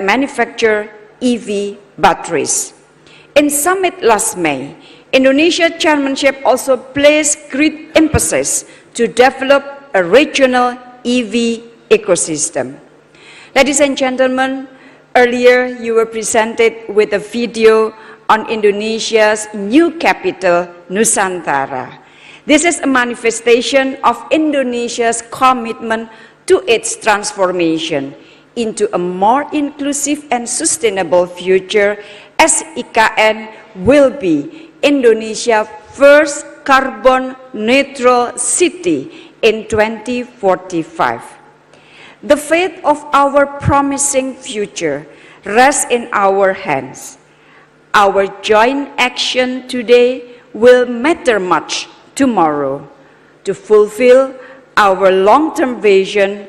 that manufacture EV batteries. In summit last May, Indonesia chairmanship also placed great emphasis to develop a regional EV ecosystem. Ladies and gentlemen, earlier you were presented with a video on Indonesia's new capital, Nusantara. This is a manifestation of Indonesia's commitment to its transformation into a more inclusive and sustainable future, as IKN will be Indonesia's first carbon neutral city in 2045. The fate of our promising future rests in our hands. Our joint action today will matter much tomorrow to fulfill our long-term vision,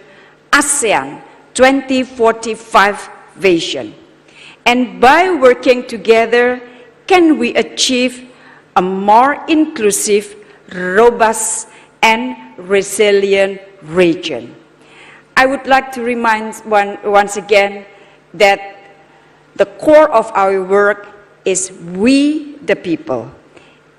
ASEAN 2045 vision. And by working together, can we achieve a more inclusive, robust, and resilient region? I would like to remind once again that the core of our work is we the people.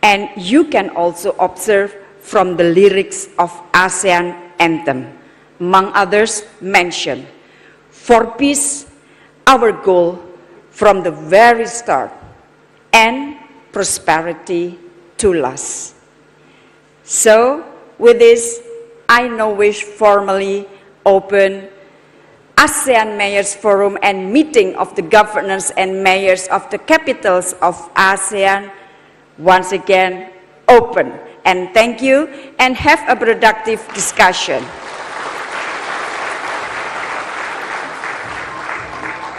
And you can also observe from the lyrics of ASEAN anthem, among others mentioned, for peace, our goal from the very start, and prosperity to last. So, with this, I now wish formally open ASEAN Mayors Forum and meeting of the governors and mayors of the capitals of ASEAN once again open. And thank you and have a productive discussion.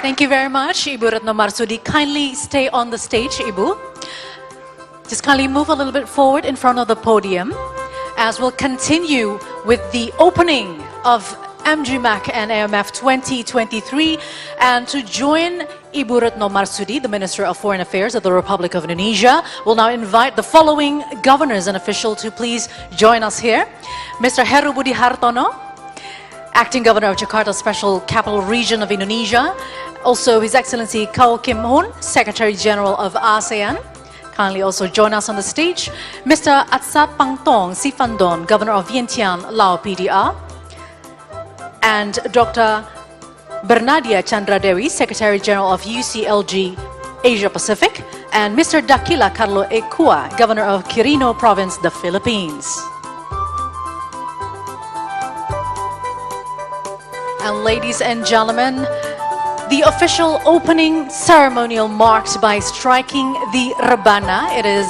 Thank you very much, Ibu Retno Marsudi. Kindly stay on the stage, Ibu. Just kindly move a little bit forward in front of the podium as we'll continue with the opening of MGMAC and AMF 2023. And to join Ibu Retno Marsudi, the Minister of Foreign Affairs of the Republic of Indonesia, will now invite the following governors and officials to please join us here. Mr. Heru Budi Hartono, Acting Governor of Jakarta Special Capital Region of Indonesia. Also His Excellency Kau Kim Hoon, Secretary General of ASEAN. Kindly also join us on the stage. Mr. Atsat Pangtong Sifandon, Governor of Vientiane, Lao PDR. And Dr. Bernadia Chandradewi, Secretary General of UCLG Asia Pacific. And Mr. Dakila Carlo Ekua, Governor of Quirino Province, the Philippines. And ladies and gentlemen, the official opening ceremonial marked by striking the rebana. It is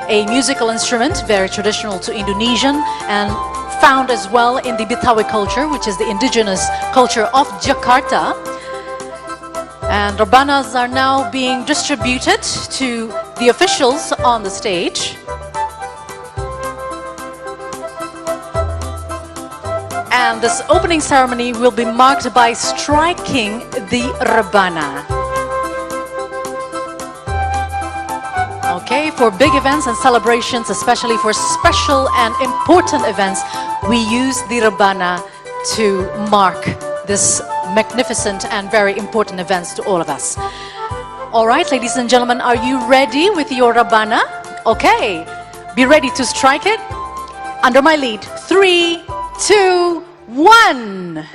a musical instrument, very traditional to Indonesian and found as well in the Betawi culture, which is the indigenous culture of Jakarta. And rebanas are now being distributed to the officials on the stage. And this opening ceremony will be marked by striking the rebana. Okay, for big events and celebrations, especially for special and important events, we use the rebana to mark this magnificent and very important events to all of us. All right, ladies and gentlemen, are you ready with your rebana? Okay, be ready to strike it. Under my lead, 3, 2, 1.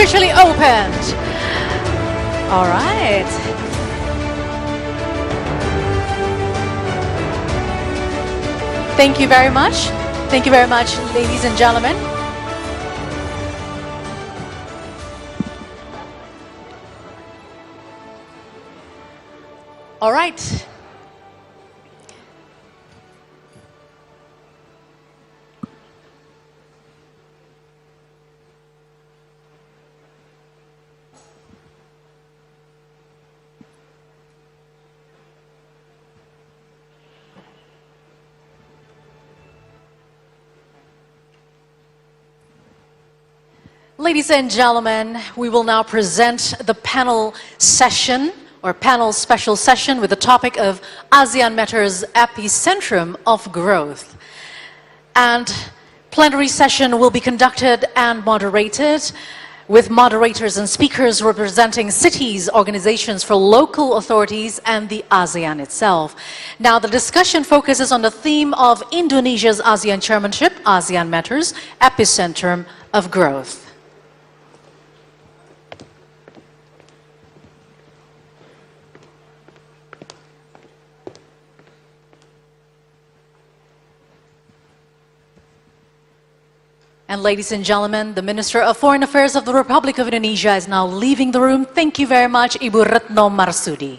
Officially opened. All right. Thank you very much. Thank you very much, ladies and gentlemen. All right. Ladies and gentlemen, we will now present the panel session or panel special session with the topic of ASEAN Matters Epicentrum of Growth. And plenary session will be conducted and moderated with moderators and speakers representing cities, organizations for local authorities, and the ASEAN itself. Now, the discussion focuses on the theme of Indonesia's ASEAN chairmanship, ASEAN Matters, Epicentrum of Growth. And ladies and gentlemen, the Minister of Foreign Affairs of the Republic of Indonesia is now leaving the room. Thank you very much, Ibu Retno Marsudi.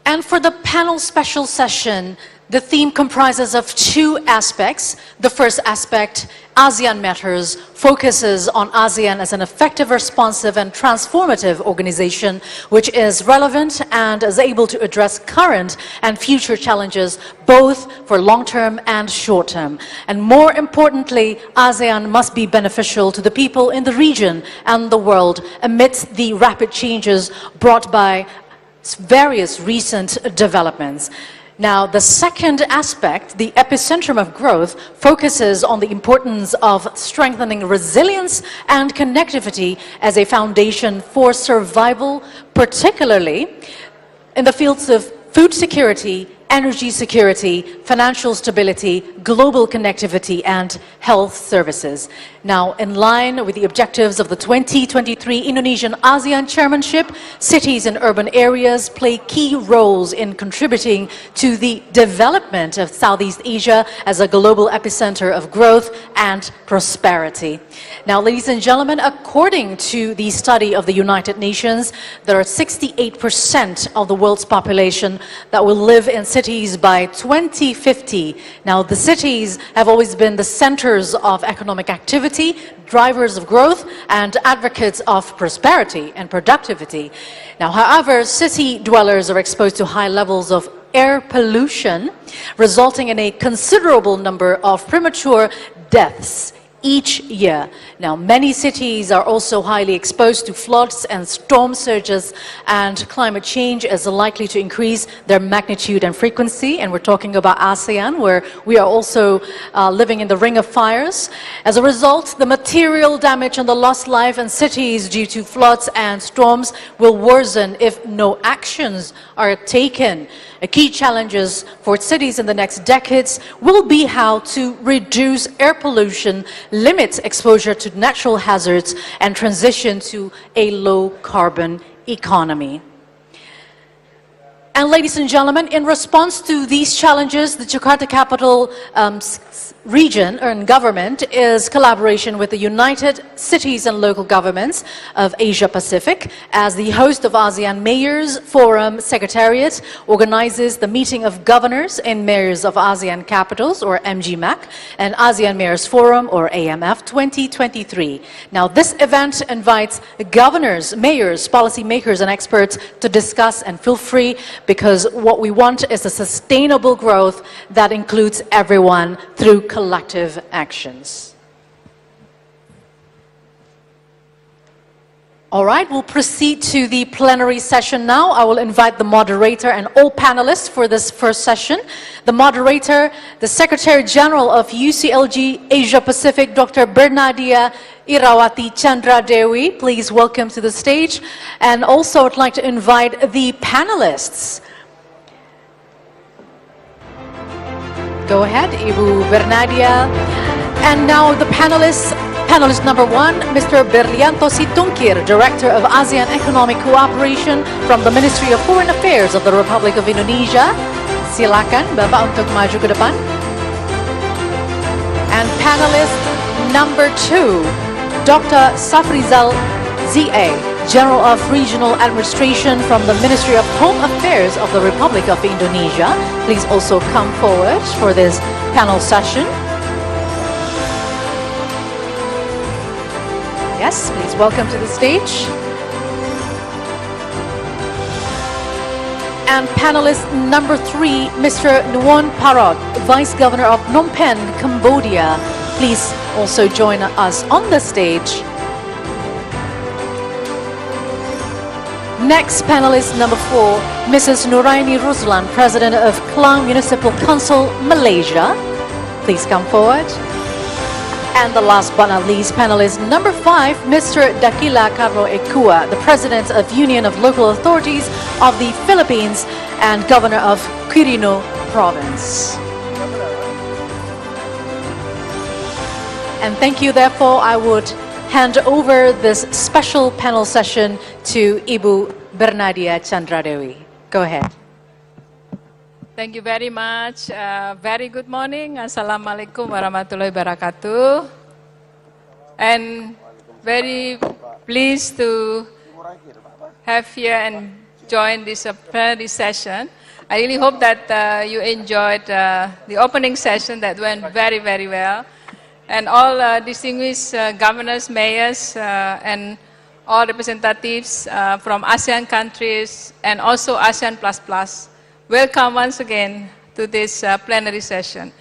And for the panel special session, the theme comprises of two aspects. The first aspect, ASEAN Matters, focuses on ASEAN as an effective, responsive, and transformative organization which is relevant and is able to address current and future challenges, both for long-term and short-term. And more importantly, ASEAN must be beneficial to the people in the region and the world amidst the rapid changes brought by various recent developments. Now, the second aspect, the epicentrum of growth, focuses on the importance of strengthening resilience and connectivity as a foundation for survival, particularly in the fields of food security, energy security, financial stability, global connectivity, and health services. Now, in line with the objectives of the 2023 Indonesian ASEAN Chairmanship, cities and urban areas play key roles in contributing to the development of Southeast Asia as a global epicenter of growth and prosperity. Now, ladies and gentlemen, according to the study of the United Nations, there are 68% of the world's population that will live in cities by 2050. Now, the cities have always been the centers of economic activity, drivers of growth, and advocates of prosperity and productivity. Now, however, city dwellers are exposed to high levels of air pollution, resulting in a considerable number of premature deaths each year. Now, many cities are also highly exposed to floods and storm surges, and climate change is likely to increase their magnitude and frequency. And we're talking about ASEAN, where we are also living in the ring of fires. As a result, the material damage and the lost life in cities due to floods and storms will worsen if no actions are taken. Key challenges for cities in the next decades will be how to reduce air pollution, limit exposure to natural hazards, and transition to a low-carbon economy. And ladies and gentlemen, in response to these challenges, the Jakarta capital region and government is collaboration with the United Cities and Local Governments of Asia Pacific as the host of ASEAN Mayors Forum Secretariat organizes the meeting of governors and mayors of ASEAN capitals, or MGMAC, and ASEAN Mayors Forum, or AMF 2023. Now, this event invites governors, mayors, policymakers, and experts to discuss, and feel free, because what we want is a sustainable growth that includes everyone through collective actions. All right, we'll proceed to the plenary session now. I will invite the moderator and all panelists for this first session. The moderator, the Secretary General of UCLG Asia Pacific, Dr. Bernadia Irawati Chandra Dewi, please welcome to the stage. And also I'd like to invite the panelists. Go ahead, Ibu Bernadia. And now the panelists. Panelist number one, Mr. Berlianto Situngkir, Director of ASEAN Economic Cooperation from the Ministry of Foreign Affairs of the Republic of Indonesia. Silakan Bapak untuk maju ke depan. And panelist number two, Dr. Safrizal Z.A., General of Regional Administration from the Ministry of Home Affairs of the Republic of Indonesia. Please also come forward for this panel session. Yes, please welcome to the stage. And panelist number 3, Mr. Nuon Parot, Vice Governor of Phnom Penh, Cambodia. Please also join us on the stage. Next panelist number 4, Mrs. Nuraini Ruslan, President of Klang Municipal Council, Malaysia. Please come forward. And the last but not least, panelist number 5, Mr. Dakila Carlo Ekua, the President of Union of Local Authorities of the Philippines and Governor of Quirino Province. And thank you, therefore, I would hand over this special panel session to Ibu Bernadia Chandradewi. Go ahead. Thank you very much. Very good morning. Assalamualaikum warahmatullahi wabarakatuh. And very pleased to have here and join this plenary session. I really hope that you enjoyed the opening session that went very, very well. And all distinguished governors, mayors, and all representatives from ASEAN countries and also ASEAN++. Welcome once again to this plenary session.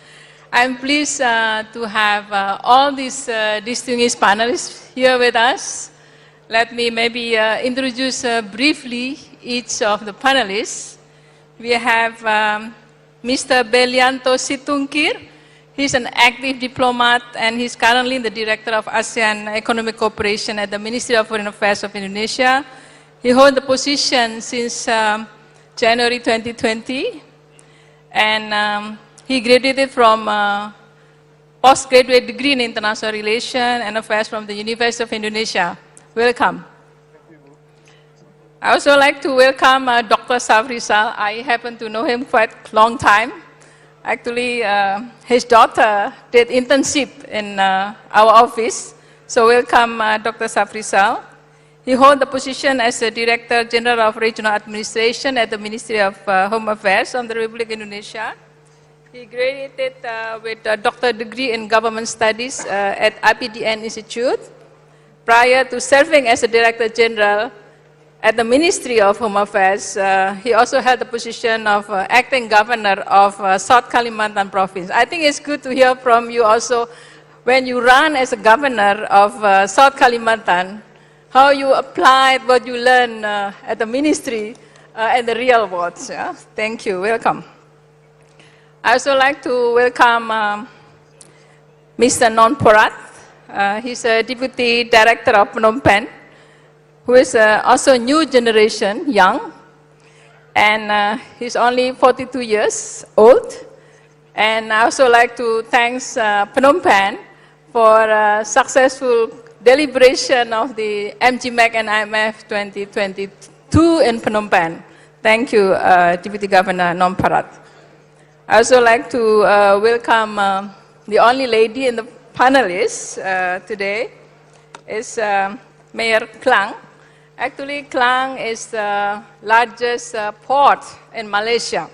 I'm pleased to have all these distinguished panelists here with us. Let me maybe introduce briefly each of the panelists. We have Mr. Belianto Situngkir. He's an active diplomat and he's currently the Director of ASEAN Economic Cooperation at the Ministry of Foreign Affairs of Indonesia. He holds the position since January 2020, and he graduated from postgraduate degree in International Relations and Affairs from the University of Indonesia. Welcome. I also like to welcome Dr. Safrisal. I happen to know him quite long time. Actually, his daughter did internship in our office. So welcome, Dr. Safrisal. He holds the position as the Director General of Regional Administration at the Ministry of Home Affairs of the Republic of Indonesia. He graduated with a doctorate degree in Government Studies at APDN Institute. Prior to serving as the Director General at the Ministry of Home Affairs, he also held the position of Acting Governor of South Kalimantan Province. I think it's good to hear from you also, when you run as a Governor of South Kalimantan, how you applied what you learned at the Ministry in the real world. Yeah? Thank you. Welcome. I also like to welcome Mr. Non Porat. He's a Deputy Director of Phnom Penh, who is also new generation, young, and he's only 42 years old. And I also like to thank Phnom Penh for successful deliberation of the MGMAC and AMF 2022 in Phnom Penh. Thank you, Deputy Governor Non Parat. I also like to welcome the only lady in the panelists today is Mayor Klang. Actually, Klang is the largest port in Malaysia.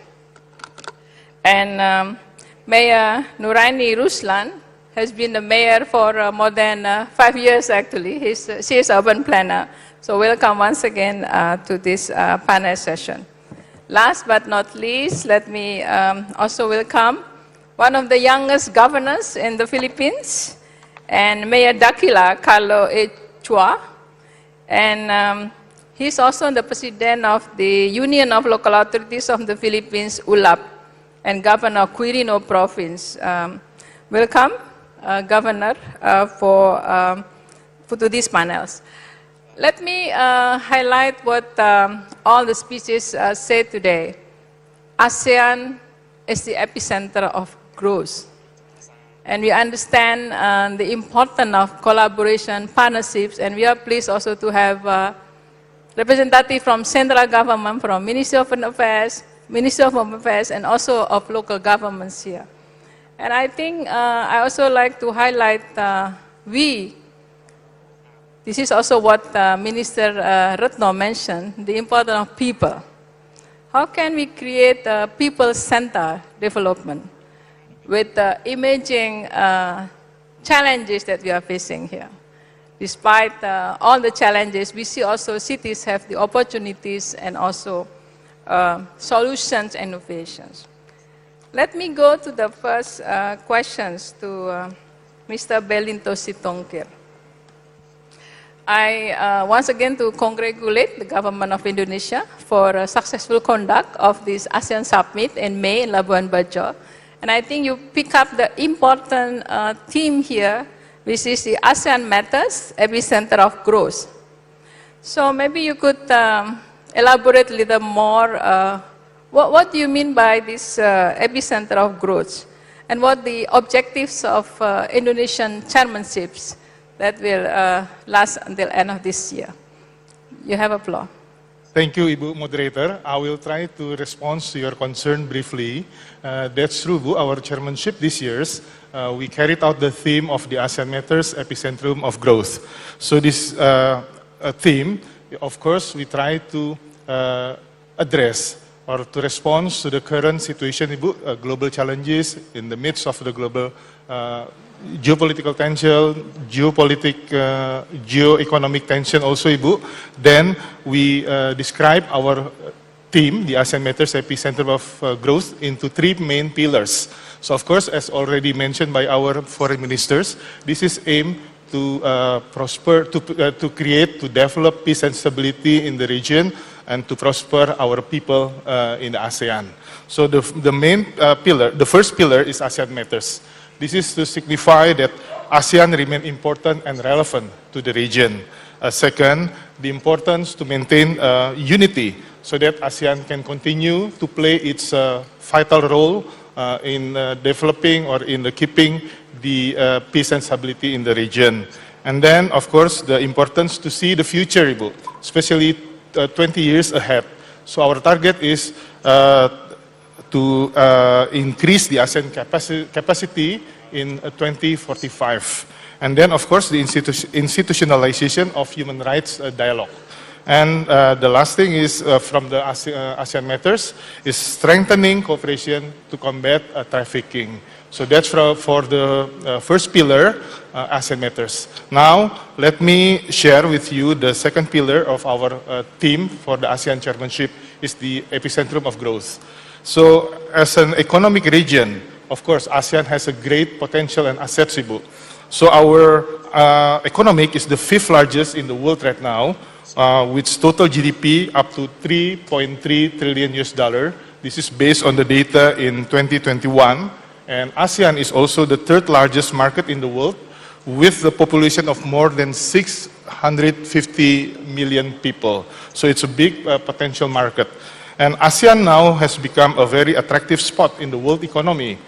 And Mayor Nuraini Ruslan has been the mayor for more than 5 years, actually. She is urban planner. So welcome once again to this panel session. Last but not least, let me also welcome one of the youngest governors in the Philippines, and Mayor Dakila Carlo Ekua. And he's also the president of the Union of Local Authorities of the Philippines, ULAP, and Governor of Quirino Province. Welcome, Governor, to these panels. Let me highlight what all the speeches said today. ASEAN is the epicenter of growth. And we understand the importance of collaboration, partnerships, and we are pleased also to have representatives from central government, from Ministry of Foreign Affairs, Ministry of Home Affairs, and also of local governments here. And I think I also like to highlight this is also what Minister Retno mentioned, the importance of people. How can we create a people-centered development with the emerging challenges that we are facing here? Despite all the challenges, we see also cities have the opportunities and also solutions and innovations. Let me go to the first questions to Mr. Belinto Sitongkir. I once again to congratulate the government of Indonesia for a successful conduct of this ASEAN Summit in May in Labuan Bajo. And I think you pick up the important theme here, which is the ASEAN Matters, epicenter of growth. So maybe you could elaborate a little more, what do you mean by this epicenter of growth? And what the objectives of Indonesian chairmanships that will last until end of this year? You have a floor. Thank you, Ibu Moderator. I will try to respond to your concern briefly. That's true, Bu. Our chairmanship this year, we carried out the theme of the ASEAN Matters, epicentrum of growth. So this theme, of course, we try to address or to respond to the current situation, Ibu, global challenges in the midst of the global geopolitical tension, geo-economic tension also, Ibu. Then we describe our theme, the ASEAN Matters Epicenter of Growth, into three main pillars. So of course, as already mentioned by our foreign ministers, this is aimed to prosper, to create, to develop peace and stability in the region, and to prosper our people in the ASEAN. So the main pillar, the first pillar is ASEAN Matters. This is to signify that ASEAN remain important and relevant to the region. Second, the importance to maintain unity so that ASEAN can continue to play its vital role in developing or in keeping the peace and stability in the region. And then, of course, the importance to see the future, Ibu, especially 20 years ahead. So our target is to increase the ASEAN capacity in 2045. And then, of course, the institutionalization of human rights dialogue. And the last thing is, from the ASEAN Matters, is strengthening cooperation to combat trafficking. So that's for the first pillar, ASEAN Matters. Now, let me share with you the second pillar of our theme for the ASEAN chairmanship, is the epicentrum of growth. So, as an economic region, of course, ASEAN has a great potential and assets, Ibu. So our economic is the 5th largest in the world right now, with total GDP up to $3.3 trillion US. This is based on the data in 2021. And ASEAN is also the 3rd largest market in the world, with the population of more than 650 million people. So it's a big potential market. And ASEAN now has become a very attractive spot in the world economy.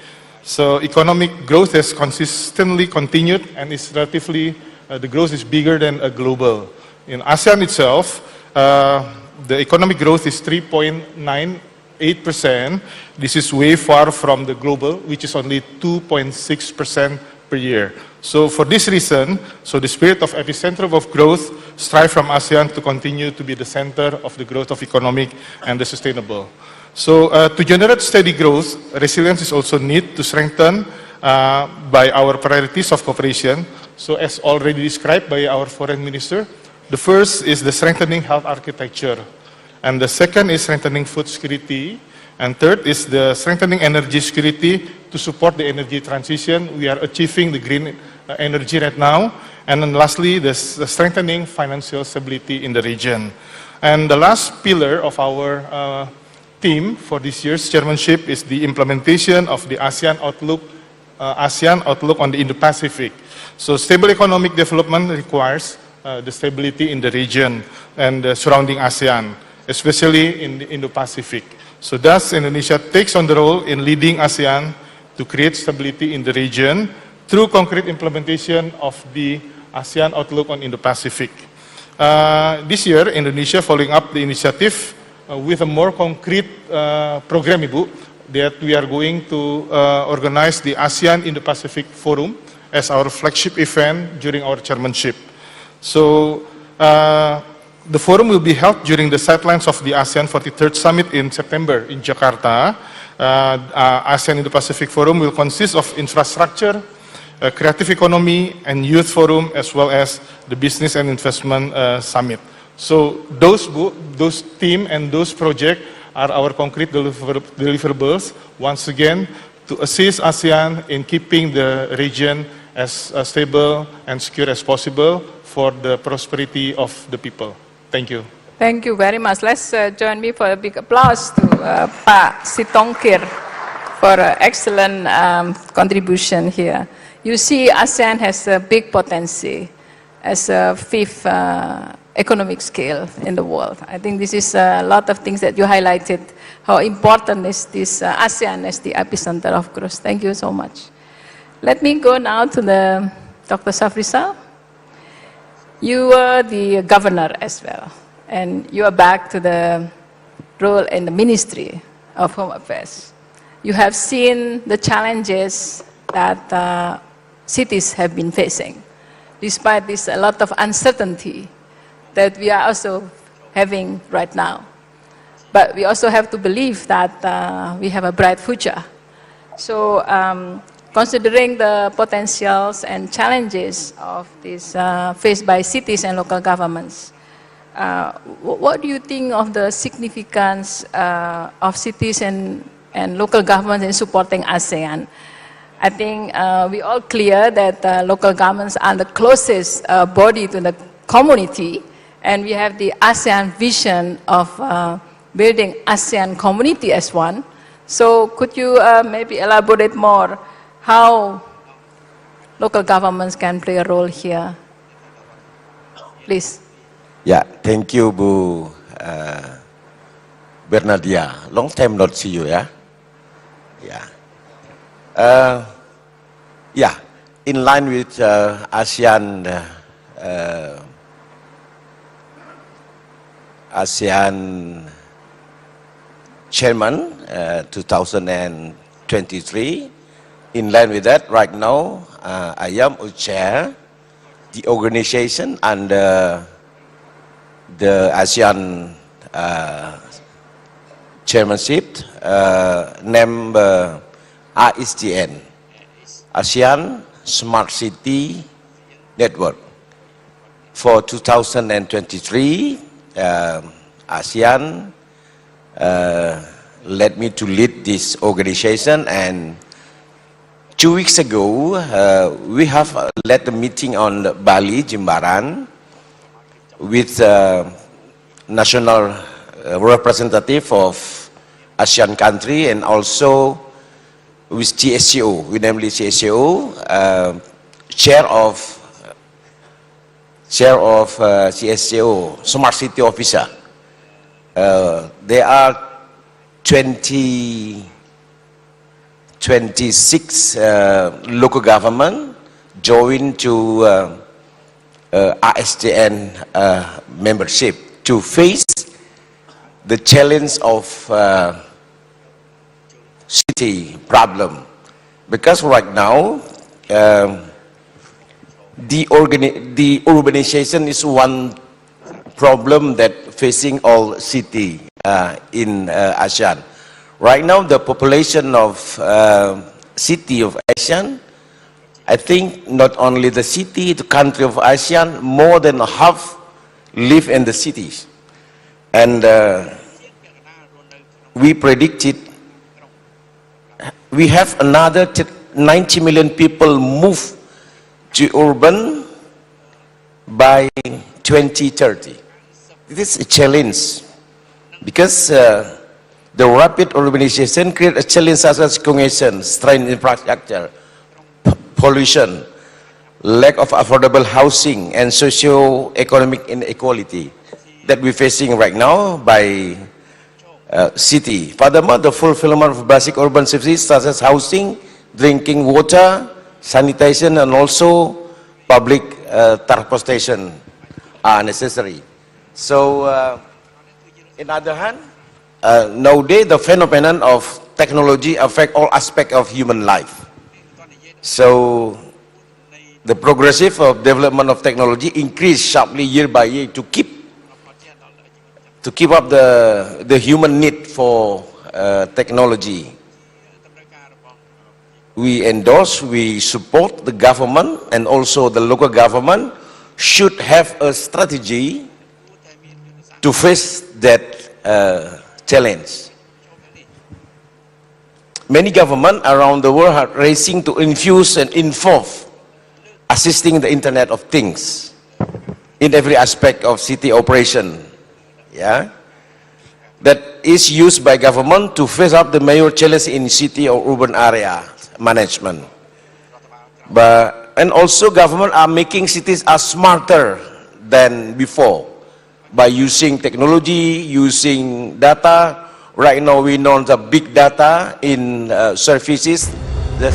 So economic growth has consistently continued, and is relatively, the growth is bigger than a global. In ASEAN itself, the economic growth is 3.98%. This is way far from the global, which is only 2.6% per year. So for this reason, so the spirit of epicentrum of growth strive from ASEAN to continue to be the center of the growth of economic and the sustainable. So to generate steady growth, resilience is also need to strengthen by our priorities of cooperation. So as already described by our foreign minister, the first is the strengthening health architecture. And the second is strengthening food security. And third is the strengthening energy security to support the energy transition. We are achieving the green energy right now. And then lastly, the strengthening financial stability in the region. And the last pillar of our theme for this year's chairmanship is the implementation of the ASEAN Outlook on the Indo-Pacific. So stable economic development requires the stability in the region and surrounding ASEAN, especially in the Indo-Pacific. So thus, Indonesia takes on the role in leading ASEAN to create stability in the region through concrete implementation of the ASEAN Outlook on Indo-Pacific. This year, Indonesia following up the initiative with a more concrete program, Ibu, that we are going to organize the ASEAN Indo-Pacific Forum as our flagship event during our chairmanship. So, the forum will be held during the sidelines of the ASEAN 43rd Summit in September in Jakarta. ASEAN Indo-Pacific Forum will consist of infrastructure, creative economy, and youth forum, as well as the business and investment summit. So those team and those projects are our concrete deliverables, once again, to assist ASEAN in keeping the region as stable and secure as possible for the prosperity of the people. Thank you. Thank you very much. Let's join me for a big applause to Pak Sitongkir for an excellent contribution here. You see, ASEAN has a big potential as a fifth economic scale in the world. I think this is a lot of things that you highlighted, how important is this ASEAN as the epicenter of growth. Thank you so much. Let me go now to the Dr. Safrisal. You were the governor as well, and you are back to the role in the Ministry of Home Affairs. You have seen the challenges that cities have been facing. Despite this, a lot of uncertainty that we are also having right now. But we also have to believe that we have a bright future. So considering the potentials and challenges of this faced by cities and local governments, what do you think of the significance of cities and local governments in supporting ASEAN? I think we all clear that local governments are the closest body to the community, and we have the ASEAN vision of building ASEAN community as one. So could you maybe elaborate more how local governments can play a role here? Please. Yeah, thank you, Bu Bernadia. Long time not see you, yeah? Yeah. In line with ASEAN Chairman 2023, in line with that, right now, I am a chair the organization under the ASEAN chairmanship named ASEAN, ASEAN Smart City Network. For 2023, ASEAN led me to lead this organization, and 2 weeks ago, we have led a meeting on Bali, Jimbaran, with national representative of ASEAN country, and also with CSCO, we namely CSCO, chair of CSCO, Smart City Officer. There are 26 local government joined to ASEAN membership to face the challenge of city problem, because right now the urbanization is one problem that facing all city in ASEAN. Right now, the population of city of ASEAN, I think not only the city, the country of ASEAN, more than half live in the cities. And we predicted we have another 90 million people move to urban by 2030. This is a challenge because the rapid urbanization creates a challenge such as congestion, strained infrastructure, pollution, lack of affordable housing, and socio-economic inequality that we're facing right now by city. Furthermore, the fulfillment of basic urban services such as housing, drinking water, sanitation, and also public transportation are necessary. So, in other hand, nowadays the phenomenon of technology affect all aspects of human life. So, the progressive development of technology increase sharply year by year to keep up the human need for technology. We endorse, we support the government, and also the local government should have a strategy to face that challenge. many governments around the world are racing to infuse and involve assisting the Internet of Things in every aspect of city operation. Yeah, that is used by government to face up the major challenge in city or urban area management. And also government are making cities as smarter than before by using technology, using data. Right now we know the big data in services. The